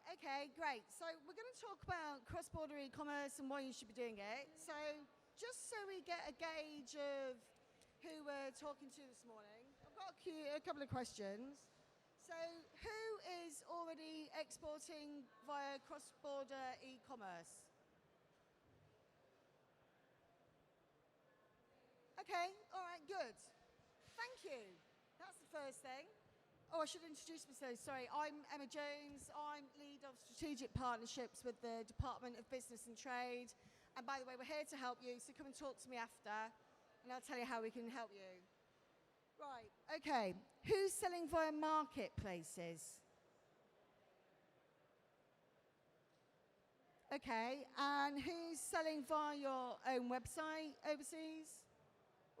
Okay, great. So we're going to talk about cross-border e-commerce and why you should be doing it. So just so we get a gauge of who we're talking to this morning, I've got a couple of questions. So who is already exporting via cross-border e-commerce? Okay, all right, good. Thank you. That's the first thing. Oh, I should introduce myself. Sorry, I'm Emma Jones. I'm lead of strategic partnerships with the Department of Business and Trade. And by the way, we're here to help you, so come and talk to me after, and I'll tell you how we can help you. Right, okay. Who's selling via marketplaces? Okay, and who's selling via your own website overseas?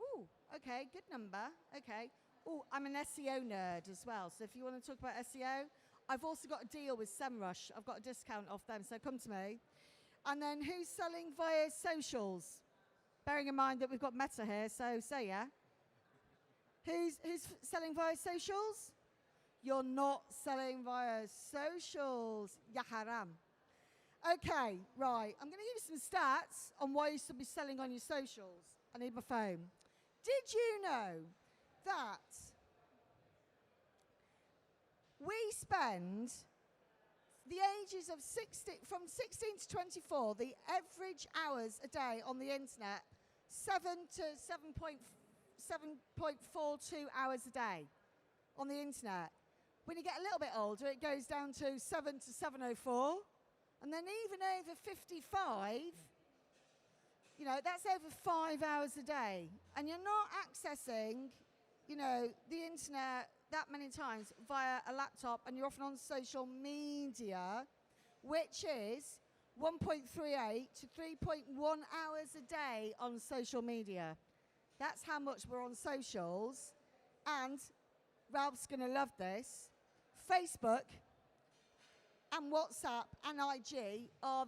Ooh, okay, good number. Okay. Oh, I'm an SEO nerd as well. So if you want to talk about SEO, I've also got a deal with SEMrush. I've got a discount off them, so come to me. And then who's selling via socials? Bearing in mind that we've got Meta here, so say yeah. Who's selling via socials? You're not selling via socials. Ya haram. Okay, right. I'm going to give you some stats on why you should be selling on your socials. I need my phone. Did you know that we spend the ages of from 16 to 24, the average hours a day on the internet, 7 to 7.42 hours a day on the internet. When you get a little bit older, it goes down to 7 to 7.04. And then even over 55, that's over 5 hours a day. And you're not accessing the internet that many times via a laptop, and you're often on social media, which is 1.38 to 3.1 hours a day on social media. That's how much we're on socials. And Ralph's going to love this. Facebook and WhatsApp and IG are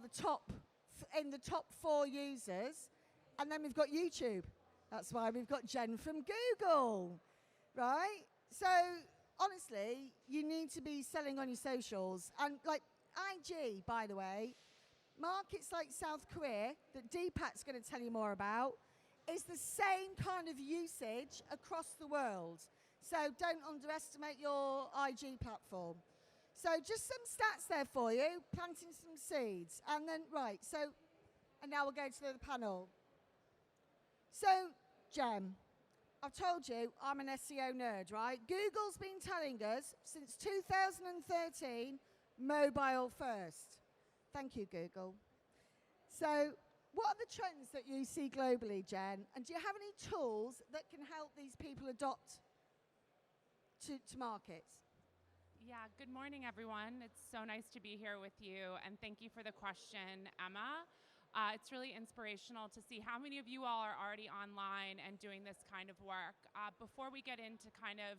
in the top 4 users. And then we've got YouTube. That's why we've got Jen from Google. Right? So, honestly, you need to be selling on your socials. And like IG, by the way, markets like South Korea, that Deepak's going to tell you more about, is the same kind of usage across the world. So don't underestimate your IG platform. So just some stats there for you, planting some seeds. And then, right, and now we'll go to the panel. So, Jem, I've told you I'm an SEO nerd, right? Google's been telling us since 2013, mobile first. Thank you, Google. So what are the trends that you see globally, Jen? And do you have any tools that can help these people adopt to markets? Yeah, good morning, everyone. It's so nice to be here with you, and thank you for the question, Emma. It's really inspirational to see how many of you all are already online and doing this kind of work. Before we get into kind of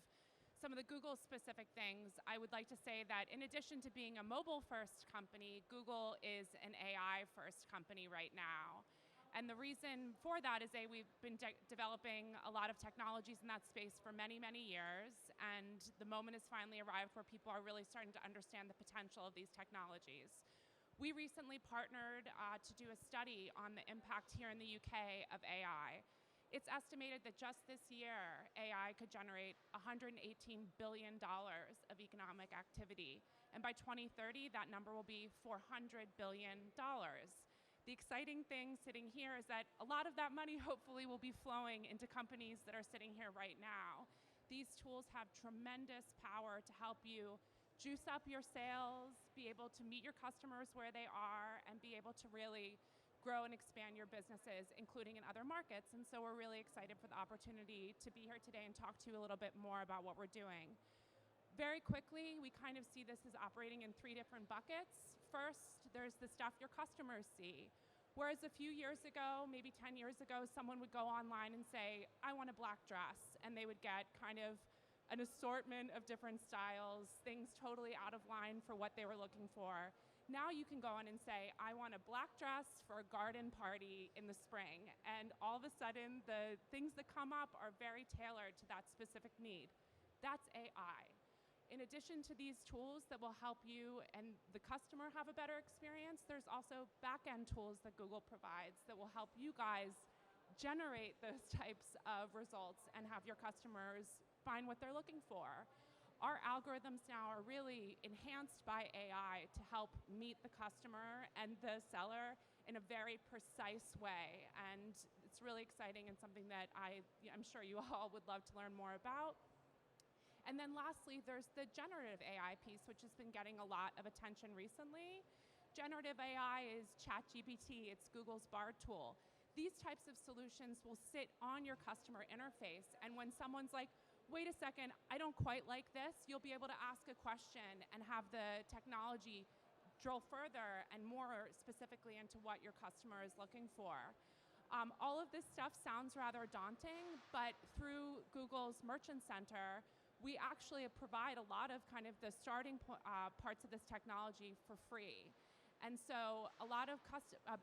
some of the Google-specific things, I would like to say that in addition to being a mobile-first company, Google is an AI-first company right now. And the reason for that is we've been developing a lot of technologies in that space for many, many years, and the moment has finally arrived where people are really starting to understand the potential of these technologies. We recently partnered to do a study on the impact here in the UK of AI. It's estimated that just this year, AI could generate $118 billion of economic activity. And by 2030, that number will be $400 billion. The exciting thing sitting here is that a lot of that money hopefully will be flowing into companies that are sitting here right now. These tools have tremendous power to help you juice up your sales, be able to meet your customers where they are, and be able to really grow and expand your businesses, including in other markets. And so we're really excited for the opportunity to be here today and talk to you a little bit more about what we're doing. Very quickly, we kind of see this as operating in 3 different buckets. First, there's the stuff your customers see. Whereas a few years ago, maybe 10 years ago, someone would go online and say, I want a black dress, and they would get kind of an assortment of different styles, things totally out of line for what they were looking for. Now you can go in and say, I want a black dress for a garden party in the spring. And all of a sudden, the things that come up are very tailored to that specific need. That's AI. In addition to these tools that will help you and the customer have a better experience, there's also back-end tools that Google provides that will help you guys generate those types of results and have your customers find what they're looking for. Our algorithms now are really enhanced by AI to help meet the customer and the seller in a very precise way. And it's really exciting and something that I'm sure you all would love to learn more about. And then lastly, there's the generative AI piece, which has been getting a lot of attention recently. Generative AI is ChatGPT, it's Google's Bard tool. These types of solutions will sit on your customer interface, and when someone's like, wait a second, I don't quite like this, you'll be able to ask a question and have the technology drill further and more specifically into what your customer is looking for. All of this stuff sounds rather daunting, but through Google's Merchant Center, we actually provide a lot of kind of the starting parts of this technology for free. And so a lot of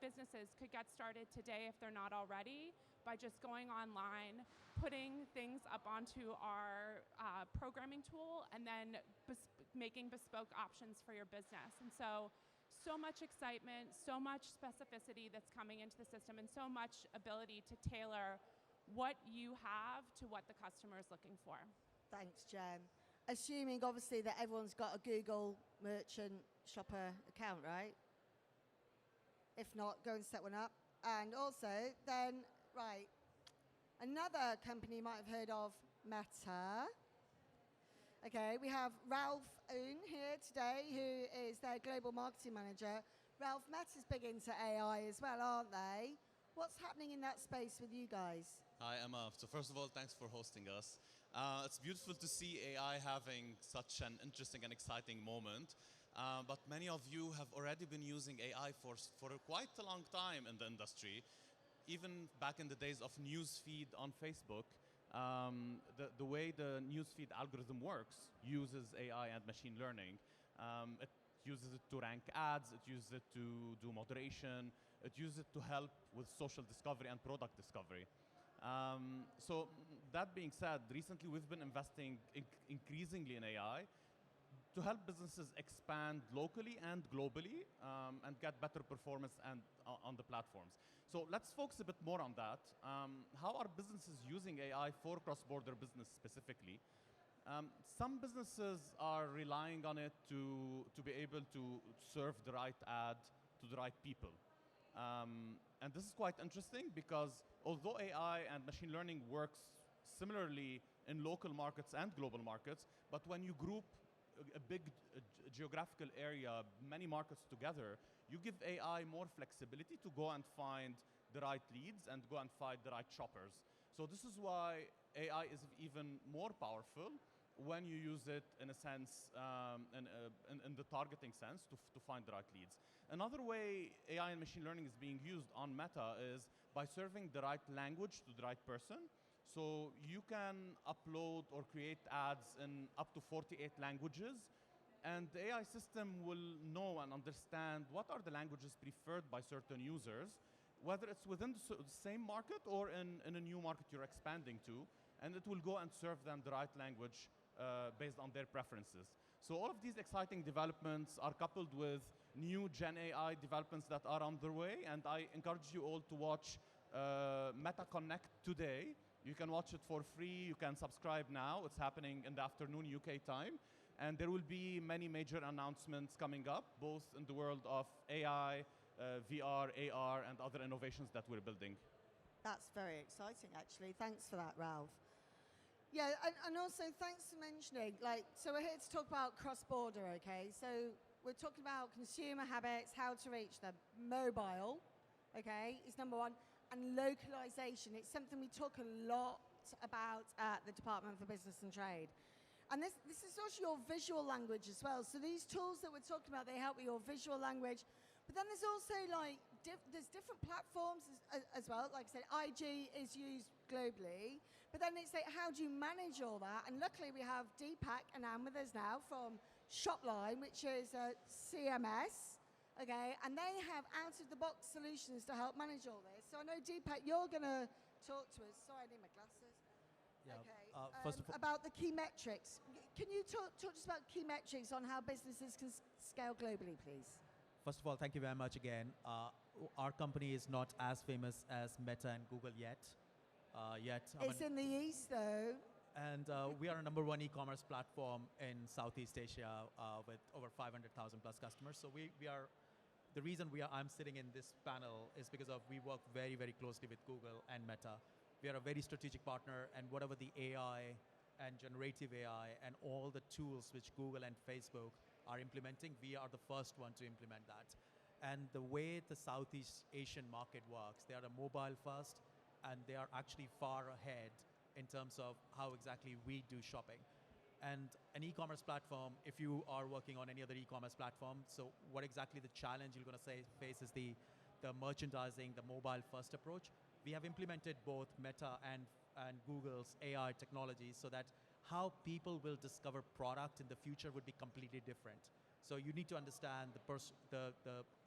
businesses could get started today if they're not already by just going online, putting things up onto our programming tool, and then making bespoke options for your business. And so much excitement, so much specificity that's coming into the system, and so much ability to tailor what you have to what the customer is looking for. Thanks, Jen. Assuming, obviously, that everyone's got a Google Merchant Shopper account, right? If not, go and set one up. And also, then, right, another company you might have heard of, Meta. Okay, we have Ralph Aoun here today, who is their Global Marketing Manager. Ralph, Meta's big into AI as well, aren't they? What's happening in that space with you guys? Hi, Emma. So first of all, thanks for hosting us. It's beautiful to see AI having such an interesting and exciting moment. But many of you have already been using AI for quite a long time in the industry. Even back in the days of newsfeed on Facebook, the way the newsfeed algorithm works uses AI and machine learning. It uses it to rank ads, it uses it to do moderation, it uses it to help with social discovery and product discovery. So that being said, recently we've been investing increasingly in AI to help businesses expand locally and globally and get better performance on the platforms. So let's focus a bit more on that. How are businesses using AI for cross-border business specifically? Some businesses are relying on it to be able to serve the right ad to the right people. And this is quite interesting because although AI and machine learning works similarly in local markets and global markets, but when you group a big geographical area, many markets together, you give AI more flexibility to go and find the right leads and go and find the right shoppers. So this is why AI is even more powerful when you use it in a sense, in the targeting sense to find the right leads. Another way AI and machine learning is being used on Meta is by serving the right language to the right person. So you can upload or create ads in up to 48 languages, and the AI system will know and understand what are the languages preferred by certain users, whether it's within the same market or in a new market you're expanding to, and it will go and serve them the right language based on their preferences. So all of these exciting developments are coupled with new Gen AI developments that are on the way, and I encourage you all to watch Meta Connect today. You can watch it for free. You can subscribe now. It's happening in the afternoon UK time. And there will be many major announcements coming up, both in the world of AI, VR, AR, and other innovations that we're building. That's very exciting, actually. Thanks for that, Ralph. Yeah, and also thanks for mentioning, so we're here to talk about cross-border, okay? So we're talking about consumer habits, how to reach them. Mobile, okay, is number one. And localization, it's something we talk a lot about at the Department for Business and Trade. And this is also your visual language as well. So these tools that we're talking about, they help with your visual language. But then there's also there's different platforms as well. Like I said, IG is used globally. But then it's like, how do you manage all that? And luckily we have Deepak and Anand with us now from Shopline, which is a CMS. Okay, and they have out-of-the-box solutions to help manage all this. So I know, Deepak, you're going to talk to us. Sorry, I need my glasses. Yeah. Okay. First of all, About the key metrics. Can you talk to us about key metrics on how businesses can scale globally, please? first of all, thank you very much again. Our company is not as famous as Meta and Google yet. It's in the East, though. And we are a number one e-commerce platform in Southeast Asia with over 500,000 plus customers. So we are, the reason I'm sitting in this panel is because we work very, very closely with Google and Meta. We are a very strategic partner, and whatever the AI and generative AI and all the tools which Google and Facebook are implementing, we are the first one to implement that. And the way the Southeast Asian market works, they are a mobile first, and they are actually far ahead in terms of how exactly we do shopping. And an e-commerce platform, if you are working on any other e-commerce platform, so what exactly the challenge you're going to face is the merchandising, the mobile first approach. We have implemented both Meta and Google's AI technologies so that how people will discover product in the future would be completely different. So you need to understand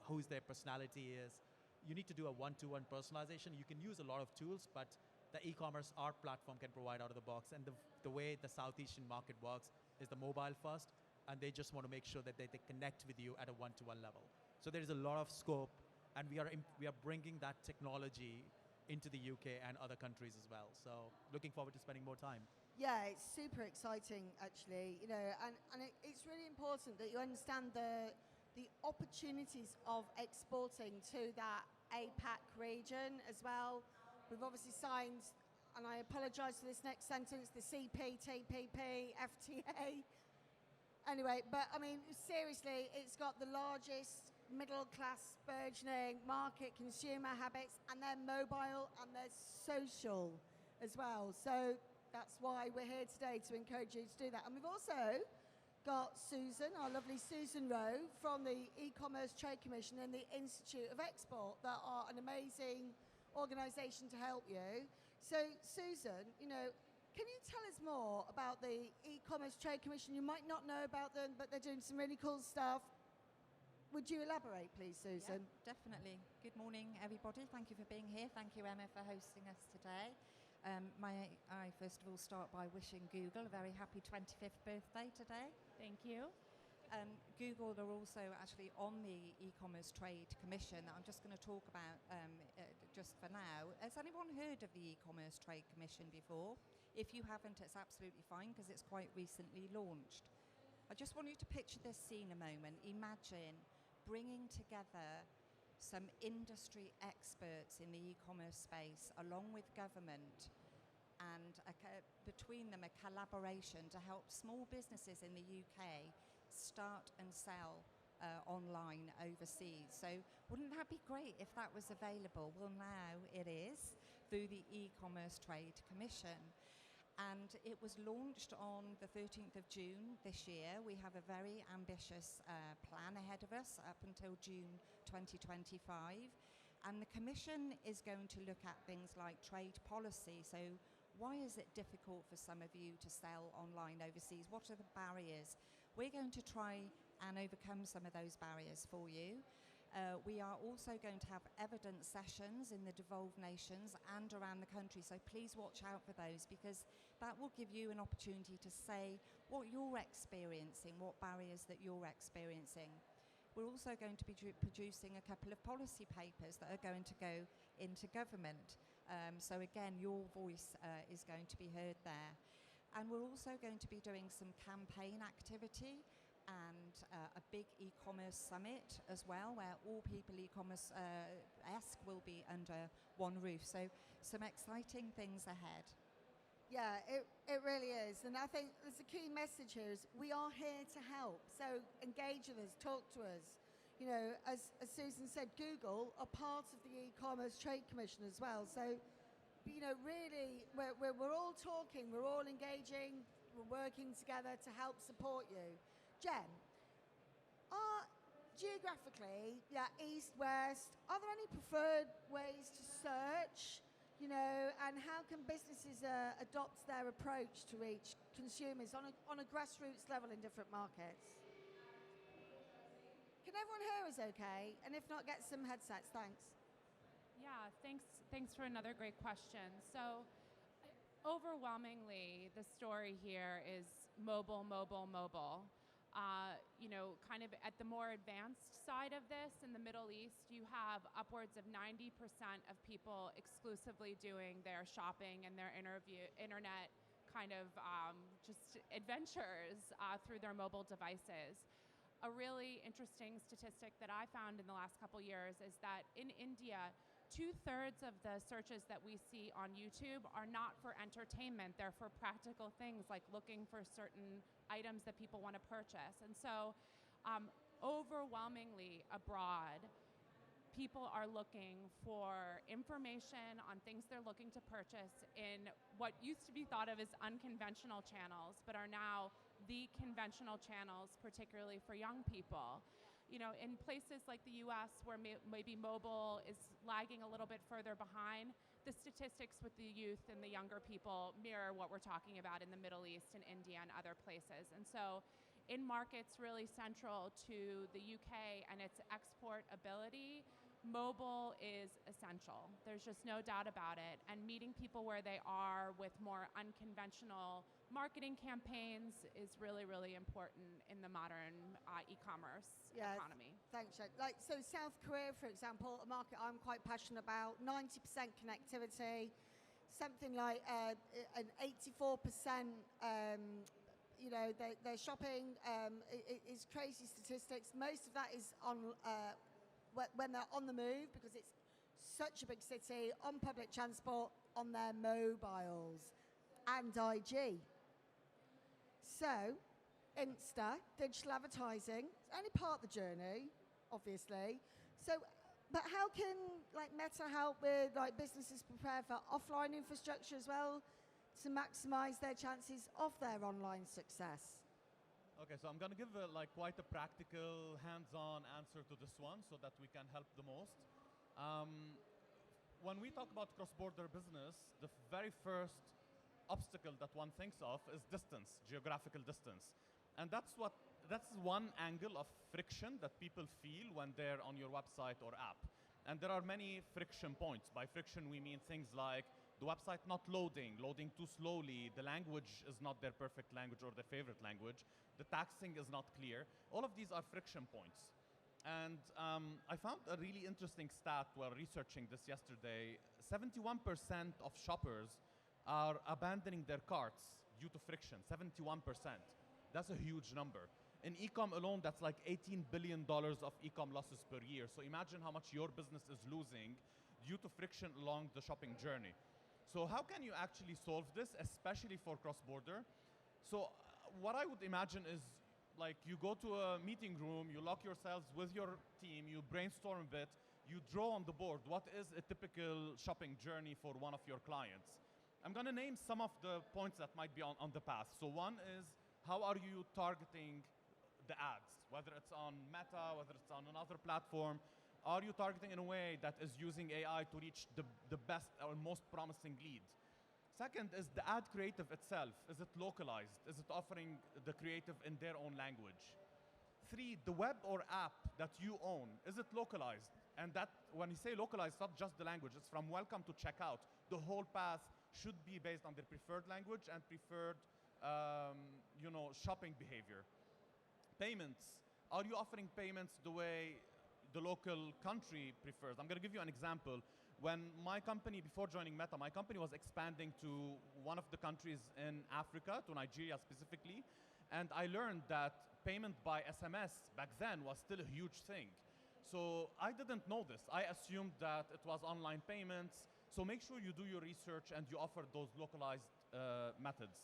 whose their personality is. You need to do a one-to-one personalization. You can use a lot of tools, but the e-commerce our platform can provide out of the box. And the way the South Asian market works is the mobile first, and they just want to make sure that they connect with you at a one-to-one level. So there is a lot of scope, and we are bringing that technology into the UK and other countries as well. So looking forward to spending more time. Yeah, it's super exciting, actually. It's really important that you understand the opportunities of exporting to that APAC region as well. We've obviously signed, and I apologise for this next sentence, the CPTPP, FTA. Anyway, but I mean, seriously, it's got the largest middle-class burgeoning market, consumer habits, and they're mobile and they're social as well. So that's why we're here today, to encourage you to do that. And we've also got Susan, our lovely Susan Rowe, from the eCommerce Trade Commission and the Institute of Export, that are an amazing organisation to help you. So Susan, can you tell us more about the eCommerce Trade Commission? You might not know about them, but they're doing some really cool stuff. Would you elaborate, please, Susan? Yeah, definitely. Good morning, everybody. Thank you for being here. Thank you, Emma, for hosting us today. May I first of all start by wishing Google a very happy 25th birthday today. Thank you. Google are also actually on the e-commerce trade commission that I'm just going to talk about just for now. Has anyone heard of the e-commerce trade commission before? If you haven't, it's absolutely fine because it's quite recently launched. I just want you to picture this scene a moment. Imagine bringing together some industry experts in the e-commerce space along with government, and between them a collaboration to help small businesses in the UK start and sell online overseas. So wouldn't that be great if that was available? Well, now it is through the e-commerce Trade Commission. And it was launched on the 13th of June this year. We have a very ambitious plan ahead of us up until June 2025. And the Commission is going to look at things like trade policy. So why is it difficult for some of you to sell online overseas? What are the barriers? We're going to try and overcome some of those barriers for you. We are also going to have evidence sessions in the devolved nations and around the country, so please watch out for those, because that will give you an opportunity to say what you're experiencing, what barriers that you're experiencing. We're also going to be producing a couple of policy papers that are going to go into government. So again, your voice is going to be heard there. And we're also going to be doing some campaign activity and a big e-commerce summit as well, where all people e-commerce-esque will be under one roof. So some exciting things ahead. Yeah, it really is. And I think there's a key message here is we are here to help. So engage with us, talk to us. As Susan said, Google are part of the e-commerce Trade Commission as well. So, really, we're all talking, we're all engaging, we're working together to help support you. Jen, geographically, east, west, are there any preferred ways to search? And how can businesses adopt their approach to reach consumers on a grassroots level in different markets? Can everyone hear us okay? And if not, get some headsets, thanks. Yeah, thanks for another great question. So Overwhelmingly, the story here is mobile, mobile, mobile. Kind of at the more advanced side of this, in the Middle East, you have upwards of 90% of people exclusively doing their shopping and their internet kind of just adventures through their mobile devices. A really interesting statistic that I found in the last couple years is that in India, 2/3 of the searches that we see on YouTube are not for entertainment. They're for practical things like looking for certain items that people want to purchase. And so overwhelmingly abroad, people are looking for information on things they're looking to purchase in what used to be thought of as unconventional channels, but are now the conventional channels, particularly for young people. In places like the US where maybe mobile is lagging a little bit further behind, the statistics with the youth and the younger people mirror what we're talking about in the Middle East and India and other places. And so in markets really central to the UK and its export ability, mobile is essential. There's just no doubt about it. And meeting people where they are with more unconventional marketing campaigns is really, really important in the modern e-commerce economy. Thanks, Jen. So South Korea, for example, a market I'm quite passionate about, 90% connectivity, something like an 84%, their shopping is crazy statistics. Most of that is on when they're on the move, because it's such a big city, on public transport, on their mobiles, and IG. So, Insta, digital advertising, it's only part of the journey, obviously. So, but how can Meta help with businesses prepare for offline infrastructure as well to maximize their chances of their online success? Okay, so I'm going to give quite a practical, hands-on answer to this one so that we can help the most. When we talk about cross-border business, the very first obstacle that one thinks of is distance, geographical distance. And that's one angle of friction that people feel when they're on your website or app. And there are many friction points. By friction, we mean things like the website not loading too slowly, the language is not their perfect language or their favorite language, the taxing is not clear. All of these are friction points. And I found a really interesting stat while researching this yesterday. 71% of shoppers are abandoning their carts due to friction, 71%. That's a huge number. In e-com alone, that's like $18 billion of e-com losses per year. So imagine how much your business is losing due to friction along the shopping journey. So how can you actually solve this, especially for cross-border? So what I would imagine is you go to a meeting room, you lock yourselves with your team, you brainstorm a bit, you draw on the board what is a typical shopping journey for one of your clients. I'm going to name some of the points that might be on the path. So one is, how are you targeting the ads, whether it's on Meta, whether it's on another platform? Are you targeting in a way that is using AI to reach the best or most promising lead? Second is the ad creative itself. Is it localized? Is it offering the creative in their own language? 3, the web or app that you own, is it localized? And that, when you say localized, it's not just the language. It's from welcome to checkout. The whole path should be based on their preferred language and preferred shopping behavior. Payments. Are you offering payments the way the local country prefers? I'm going to give you an example. When my company, before joining Meta, my company was expanding to one of the countries in Africa, to Nigeria specifically, and I learned that payment by SMS back then was still a huge thing. So I didn't know this. I assumed that it was online payments. So make sure you do your research and you offer those localized methods.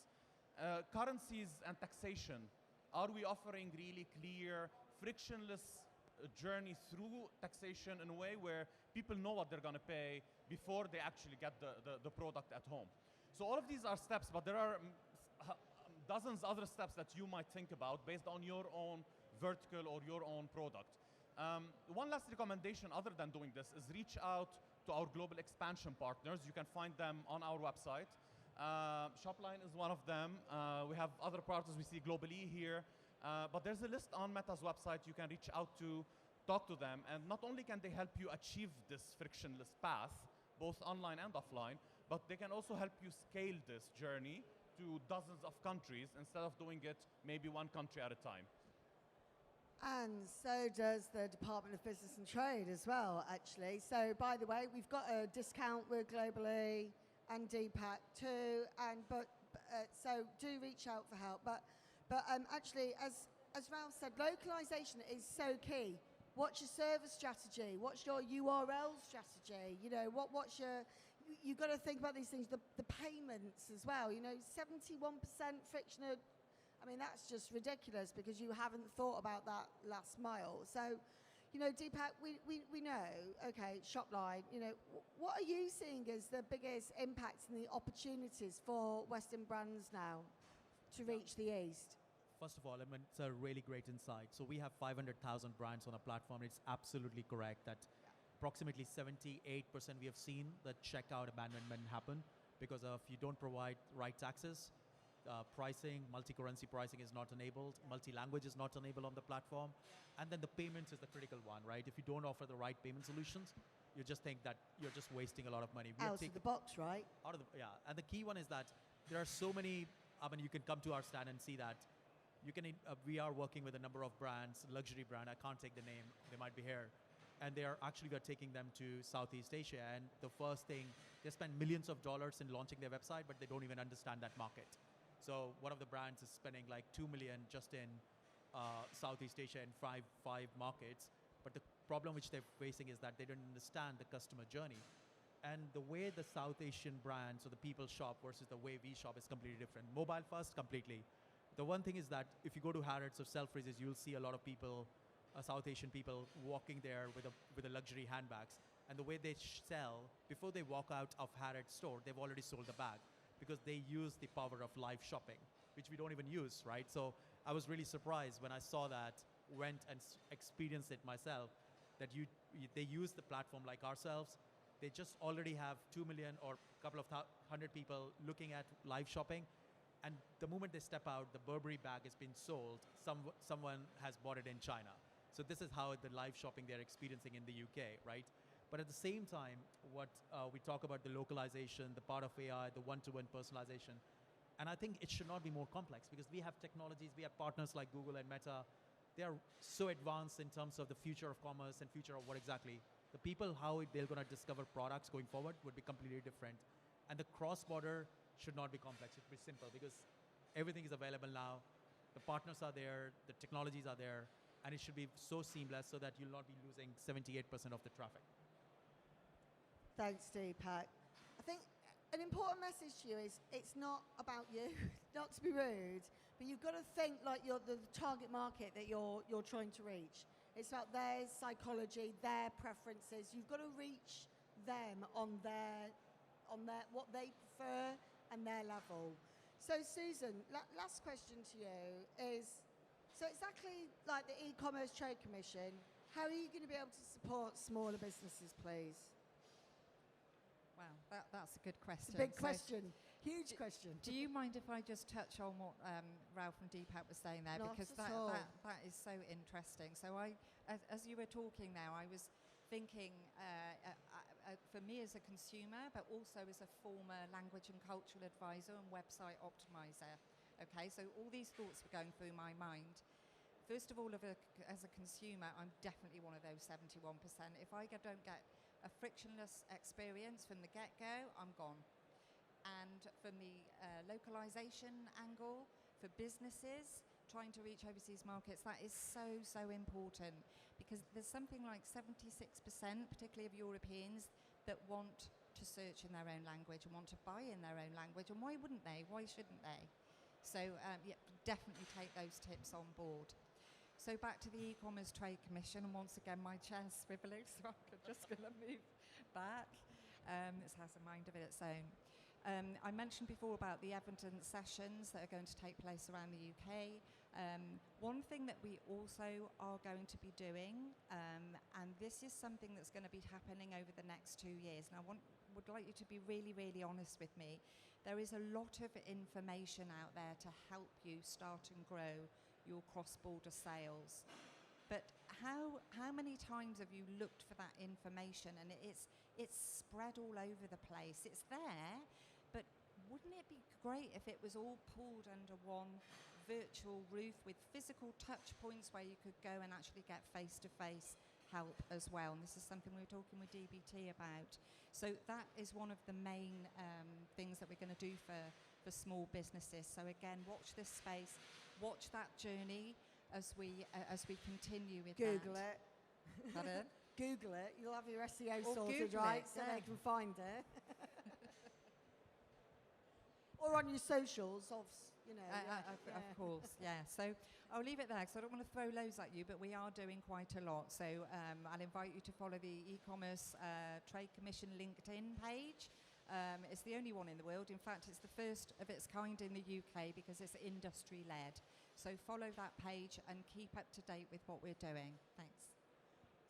Currencies and taxation. Are we offering really clear, frictionless journey through taxation in a way where people know what they're going to pay before they actually get the product at home? So all of these are steps, but there are dozens other steps that you might think about based on your own vertical or your own product. One last recommendation other than doing this is reach out to our global expansion partners. You can find them on our website. Shopline is one of them. We have other partners we see globally here. But there's a list on Meta's website you can reach out to, talk to them, and not only can they help you achieve this frictionless path, both online and offline, but they can also help you scale this journey to dozens of countries instead of doing it maybe one country at a time. And so does the Department of Business and Trade as well, actually. So, by the way, we've got a discount with Globally and Deepak too. So do reach out for help. But actually, as Ralph said, localization is so key. What's your service strategy? What's your URL strategy? You know, what's your... You've got to think about these things. The payments as well. You know, 71% frictional... I mean, that's just ridiculous because you haven't thought about that last mile. So, you know, Deepak, we know, okay, Shopline, you know, what are you seeing as the biggest impacts and the opportunities for Western brands now to reach the East? First of all, I mean, it's a really great insight. So we have 500,000 brands on a platform. It's absolutely correct that approximately 78% we have seen that checkout abandonment happen because of you don't provide right taxes. Pricing, multi-currency pricing is not enabled, multi-language is not enabled on the platform, and then the payments is the critical one, right? If you don't offer the right payment solutions, you just think that you're just wasting a lot of money. Out of the box, right? Yeah, and the key one is that there are so many, I mean, you can come to our stand and see that you can, we are working with a number of brands, luxury brand, I can't take the name, they might be here, and they are actually, we're taking them to Southeast Asia, and the first thing, they spend millions of dollars in launching their website, but they don't even understand that market. So one of the brands is spending like 2 million just in Southeast Asia in five markets. But the problem which they're facing is that they don't understand the customer journey. And the way the South Asian brands or the people shop versus the way we shop is completely different. Mobile first, completely. The one thing is that if you go to Harrods or Selfridges, you'll see a lot of people, South Asian people walking there with a luxury handbags. And the way they sell, before they walk out of Harrods store, they've already sold the bag, because they use the power of live shopping, which we don't even use, right? So I was really surprised when I saw that, went and experienced it myself, that they use the platform like ourselves. They just already have 2 million or a couple of hundred people looking at live shopping. And the moment they step out, the Burberry bag has been sold. Someone has bought it in China. So this is how the live shopping they're experiencing in the UK, right? But at the same time, what we talk about the localization, the part of AI, the one-to-one personalization, and I think it should not be more complex because we have technologies, we have partners like Google and Meta. They are so advanced in terms of the future of commerce and future of what exactly. The people, how they're going to discover products going forward would be completely different. And the cross-border should not be complex. It should be simple because everything is available now. The partners are there, the technologies are there, and it should be so seamless so that you'll not be losing 78% of the traffic. Thanks, Deepak. I think an important message to you is it's not about you, not to be rude, but you've got to think like you're the target market that you're trying to reach. It's about their psychology, their preferences. You've got to reach them on their what they prefer and their level. So, Susan, last question to you is, so exactly like the e-commerce trade commission, how are you going to be able to support smaller businesses, please? Wow, that's a good question. It's a big question, huge question. Do you mind if I just touch on what Ralph and Deepak were saying there? Not because at all. that is so interesting. So as you were talking now, I was thinking for me as a consumer, but also as a former language and cultural advisor and website optimizer. Okay, so all these thoughts were going through my mind. First of all, as a consumer, I'm definitely one of those 71%. If I don't get a frictionless experience from the get-go, I'm gone. And from the localization angle, for businesses trying to reach overseas markets, that is so, so important because there's something like 76%, particularly of Europeans, that want to search in their own language and want to buy in their own language. And why wouldn't they? Why shouldn't they? So yeah, definitely take those tips on board. So back to the e-commerce trade commission, and once again my chair's swiveling, so I'm just going to move back. It has a mind of its own. I mentioned before about the evidence sessions that are going to take place around the UK. One thing that we also are going to be doing, and this is something that's going to be happening over the next 2 years, and I would like you to be really, really honest with me. There is a lot of information out there to help you start and grow your cross-border sales. But how many times have you looked for that information and it's spread all over the place? It's there, but wouldn't it be great if it was all pulled under one virtual roof with physical touch points where you could go and actually get face-to-face help as well? And this is something we were talking with DBT about. So that is one of the main things that we're going to do for small businesses. So again, watch this space, watch that journey as we continue with Google that. it. Pardon? Google it. You'll have your SEO Or sorted, Google right? it, So yeah. they can find it. Or on your socials, of Course, yeah. So I'll leave it there because I don't want to throw loads at you, but we are doing quite a lot. So I'll invite you to follow the e-commerce Trade Commission LinkedIn page. It's the only one in the world. In fact, it's the first of its kind in the UK because it's industry-led. So follow that page and keep up to date with what we're doing. Thanks.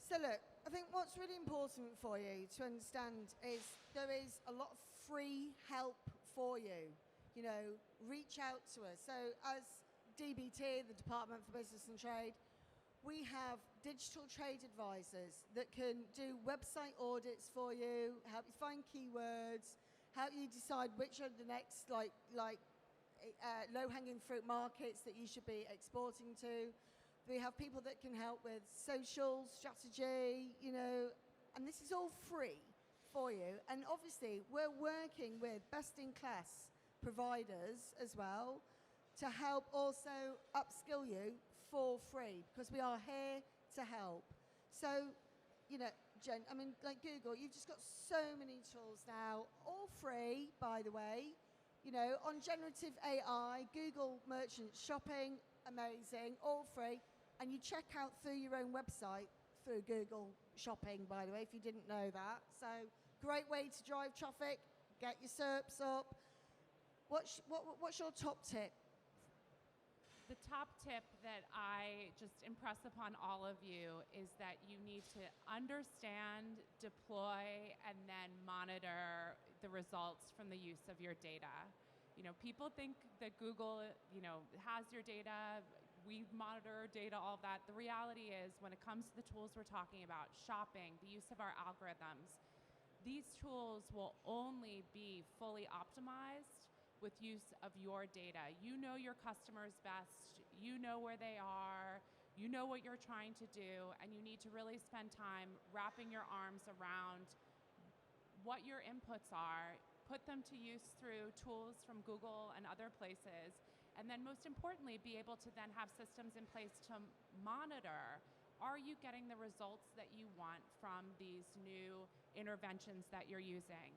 So look, I think what's really important for you to understand is there is a lot of free help for you. You know, reach out to us. So as DBT, the Department for Business and Trade, we have digital trade advisors that can do website audits for you, help you find keywords, help you decide which are the next low-hanging fruit markets that you should be exporting to. We have people that can help with social strategy, you know, and this is all free for you. And obviously, we're working with best-in-class providers as well to help also upskill you for free because we are here to help. So, you know, Jen, I mean, like Google, you've just got so many tools now, all free, by the way. You know, on generative AI, Google Merchant Shopping, amazing, all free. And you check out through your own website through Google Shopping, by the way, if you didn't know that. So, great way to drive traffic, get your SERPs up. What's your top tip? The top tip that I just impress upon all of you is that you need to understand, deploy, and then monitor the results from the use of your data. You know, people think that Google, you know, has your data, we monitor data, all of that. The reality is when it comes to the tools we're talking about, shopping, the use of our algorithms, these tools will only be fully optimized with use of your data. You know your customers best, you know where they are, you know what you're trying to do, and you need to really spend time wrapping your arms around what your inputs are, put them to use through tools from Google and other places, and then most importantly, be able to then have systems in place to monitor, are you getting the results that you want from these new interventions that you're using?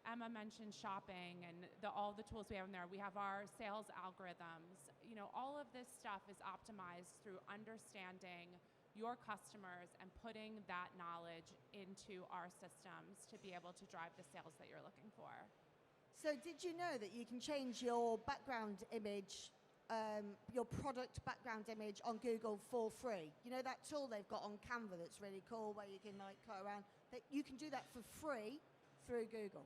Emma mentioned shopping and all the tools we have in there. We have our sales algorithms. You know, all of this stuff is optimized through understanding your customers and putting that knowledge into our systems to be able to drive the sales that you're looking for. So did you know that you can change your background image, your product background image on Google for free? You know that tool they've got on Canva that's really cool where you can like cut around? You can do that for free through Google.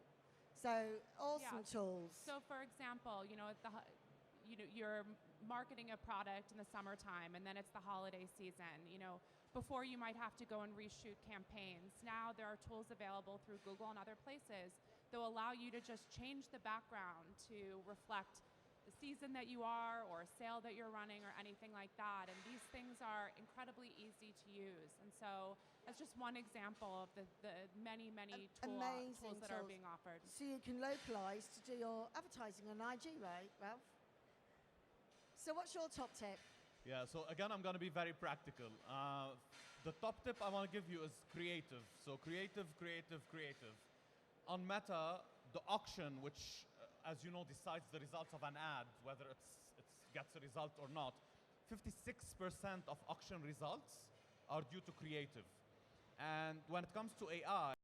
So awesome tools. So for example, you know, you're marketing a product in the summertime and then it's the holiday season. You know, before you might have to go and reshoot campaigns. Now there are tools available through Google and other places that will allow you to just change the background to reflect the season that you are or a sale that you're running or anything like that. And these things are incredibly easy to use. And so that's just one example of the many tools that are being offered. So you can localize to do your advertising on IG, right, Ralph? So what's your top tip? Yeah, so again, I'm going to be very practical. The top tip I want to give you is creative. So creative. On Meta, the auction, which, as you know, decides the results of an ad, whether it gets a result or not, 56% of auction results are due to creative. And when it comes to AI,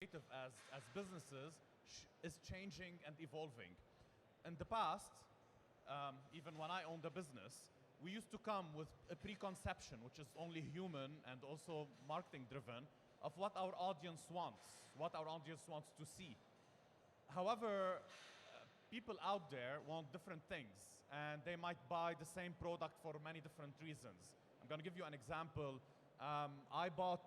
creative as businesses is changing and evolving. In the past, even when I owned a business, we used to come with a preconception, which is only human and also marketing driven, of what our audience wants to see. However, people out there want different things, and they might buy the same product for many different reasons. I'm going to give you an example. I bought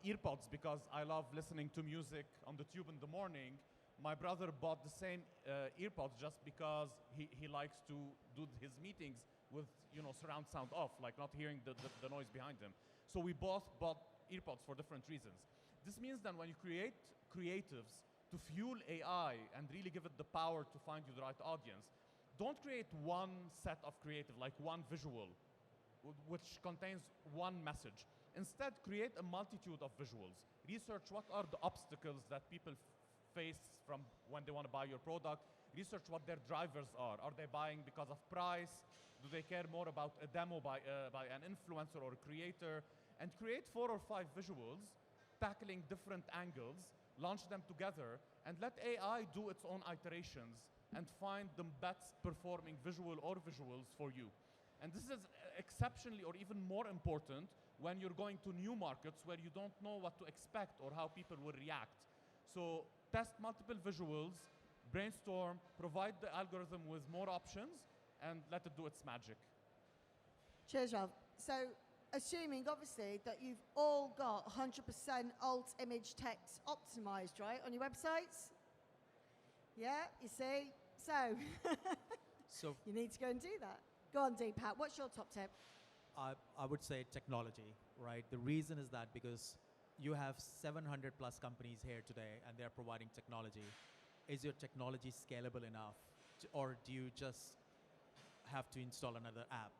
earpods because I love listening to music on the tube in the morning. My brother bought the same earpods just because he likes to do his meetings with surround sound off, like not hearing the noise behind him. So we both bought earpods for different reasons. This means that when you create creatives to fuel AI and really give it the power to find you the right audience, don't create one set of creative, like one visual, which contains one message. Instead, create a multitude of visuals. Research what are the obstacles that people face from when they want to buy your product. Research what their drivers are. Are they buying because of price? Do they care more about a demo by an influencer or a creator? And create 4 or 5 visuals tackling different angles, launch them together, and let AI do its own iterations and find the best performing visual or visuals for you. And this is exceptionally or even more important when you're going to new markets where you don't know what to expect or how people will react. So test multiple visuals, brainstorm, provide the algorithm with more options, and let it do its magic. Cheers, Rob. So, assuming obviously that you've all got 100% alt image text optimized, right, on your websites? Yeah, you see? So, you need to go and do that. Go on, Deepak. What's your top tip? I would say technology, right? The reason is that because you have 700 plus companies here today and they're providing technology. Is your technology scalable enough? Or do you just have to install another app?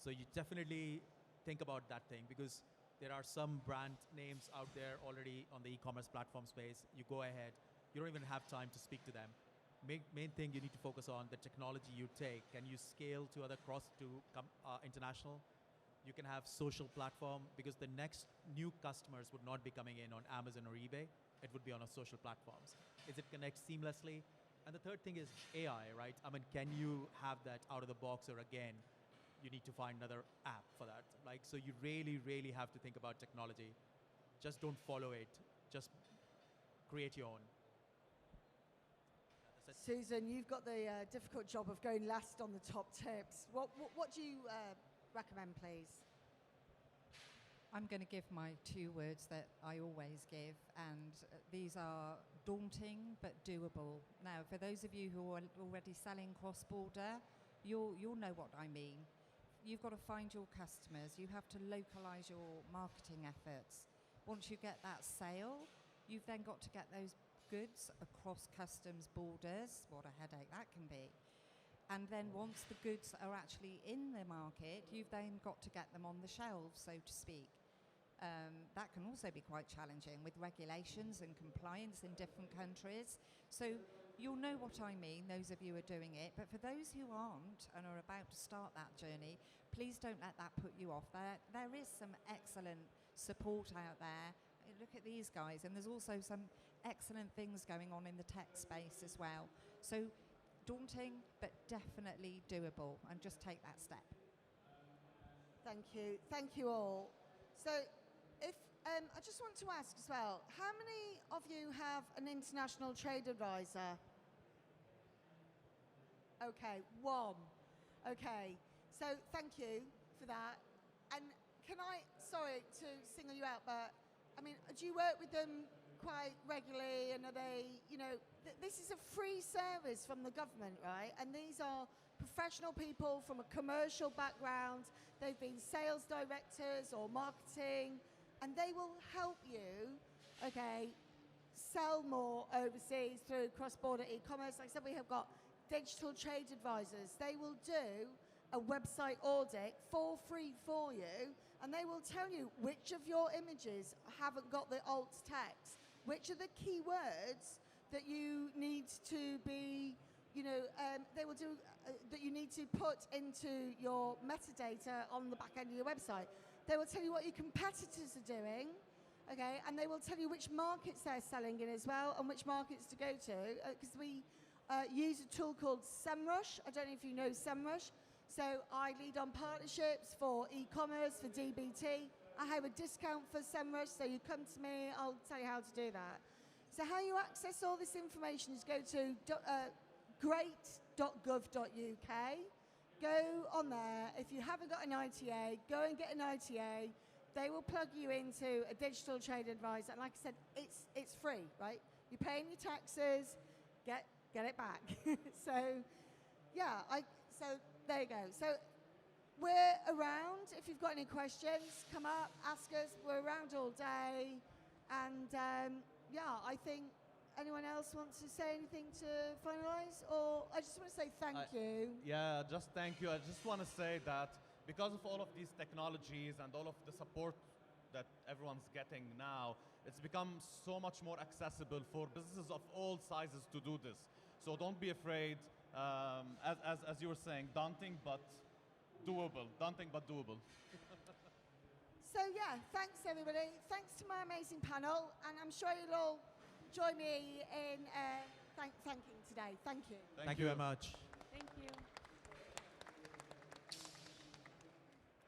So you definitely think about that thing, because there are some brand names out there already on the e-commerce platform space. You go ahead, you don't even have time to speak to them. Main thing you need to focus on, the technology you take. Can you scale to other international? You can have social platform, because the next new customers would not be coming in on Amazon or eBay. It would be on our social platforms. Is it connect seamlessly? And the third thing is AI, right? I mean, can you have that out of the box, or again, you need to find another app for that? Like, so you really, really have to think about technology. Just don't follow it. Just create your own. Susan, you've got the difficult job of going last on the top tips. What do you recommend, please? I'm going to give my 2 words that I always give, and these are daunting but doable. Now, for those of you who are already selling cross-border, you'll know what I mean. You've got to find your customers. You have to localize your marketing efforts. Once you get that sale, you've then got to get those goods across customs borders. What a headache that can be. And then once the goods are actually in the market, you've then got to get them on the shelves, so to speak. That can also be quite challenging with regulations and compliance in different countries. So you'll know what I mean, those of you who are doing it. But for those who aren't and are about to start that journey, please don't let that put you off. There is some excellent support out there. Look at these guys, and there's also some excellent things going on in the tech space as well. So daunting, but definitely doable, and just take that step. Thank you all. So if I just want to ask as well, how many of you have an international trade advisor? Okay, 1. Okay, so thank you for that. And can I, sorry to single you out, but I mean, do you work with them quite regularly, and are they, this is a free service from the government, right? And these are professional people from a commercial background. They've been sales directors or marketing, and they will help you, okay, sell more overseas through cross-border e-commerce. Like I said, we have got digital trade advisors. They will do a website audit for free for you, and they will tell you which of your images haven't got the alt text, which are the keywords that you need to be, they will do, that you need to put into your metadata on the back end of your website. They will tell you what your competitors are doing, okay, and they will tell you which markets they're selling in as well, and which markets to go to, because we use a tool called SEMrush. I don't know if you know SEMrush. So I lead on partnerships for e-commerce, for DBT. I have a discount for SEMrush, so you come to me, I'll tell you how to do that. So how you access all this information is go to great.gov.uk, go on there. If you haven't got an ITA, go and get an ITA. They will plug you into a digital trade advisor. And like I said, it's free, right? You're paying your taxes, get it back. So, yeah, so there you go. So we're around. If you've got any questions, come up, ask us. We're around all day. And, yeah, I think anyone else wants to say anything to finalise? Or I just want to say thank you. Yeah, just thank you. I just want to say that because of all of these technologies and all of the support that everyone's getting now, it's become so much more accessible for businesses of all sizes to do this. So don't be afraid. As you were saying, daunting but doable. Daunting but doable. So yeah, thanks everybody. Thanks to my amazing panel, and I'm sure you'll all join me in thanking today. Thank you. Thank you very much. Thank you.